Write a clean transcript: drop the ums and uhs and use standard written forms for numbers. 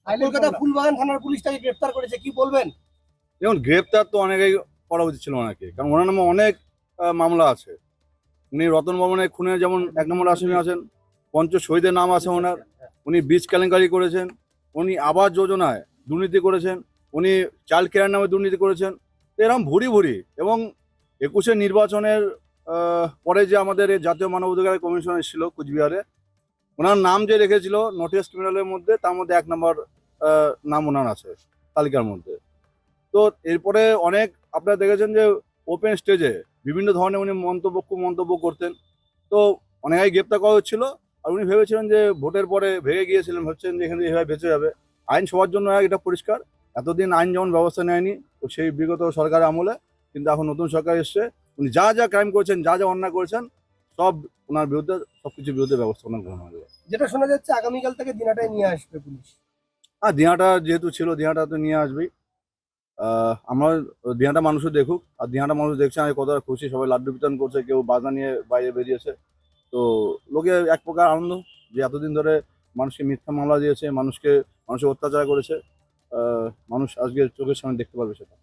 কলকাতা ফুলবাগান থানার পুলিশ তাকে গ্রেফতার করেছে, কি বলবেন? যেমন গ্রেপ্তার তো অনেকেই করা উচিত ছিল ওনাকে, কারণ ওনার নামে অনেক মামলা আছে। উনি রতন ভবনের খুনের যেমন 1 নম্বর আসামি আছেন, শহীদের নাম আছে ওনার। উনি বীজ কেলেঙ্কারি করেছেন, উনি আবাস যোজনায় দুর্নীতি করেছেন, উনি চাইল্ড কেয়ার নামে দুর্নীতি করেছেন। তো এরকম ভুরি ভুরি। এবং 21-এর নির্বাচনের পরে যে আমাদের এই জাতীয় মানবাধিকার কমিশন এসেছিল কুচবিহারে, ওনার নাম যে রেখেছিল নোটিস ক্রিমিনালের মধ্যে, তার মধ্যে 1 নম্বর নাম ওনার আছে তালিকার মধ্যে। তো এরপরে অনেক আপনারা দেখেছেন যে ওপেন স্টেজে বিভিন্ন ধরনের উনি মন্তব্য করতেন। তো অনেকেই গ্রেপ্তার করা হচ্ছিল। আর উনি ভেবেছিলেন যে ভোটের পরে ভেঙে গিয়েছিলেন, ভাবছেন যে এখানে এভাবে বেঁচে যাবে। আইন সবার জন্য এটা পরিষ্কার। এতদিন আইন যেমন ব্যবস্থা নেয়নি ও সেই বিগত সরকারের আমলে, কিন্তু এখন নতুন সরকার এসছে, উনি যা যা ক্রাইম করেছেন, যা যা অন্যায় করেছেন, সব ওনার বিরুদ্ধে, সবকিছুর বিরুদ্ধে ব্যবস্থা ওনার গ্রহণ হবে। যেটা শোনা যাচ্ছে আগামীকাল থেকে দিনাটায় নিয়ে আসবে পুলিশ। আর দিনাটা যেহেতু ছিল, দিনাটা তো নিয়ে আসবেই। আমরা দিনাটা মানুষও দেখুক, আর দিনাটা মানুষ দেখছে আমি কতটা খুশি, সবাই লাড্ডু বিতরণ করছে, কেউ বাজনা নিয়ে বাইরে বেরিয়েছে। তো লোকে এক প্রকার আনন্দ যে এতদিন ধরে মানুষকে মিথ্যা মামলা দিয়েছে, মানুষের অত্যাচার করেছে, মানুষ আজকে চোখের সামনে দেখতে পারবে সেটা।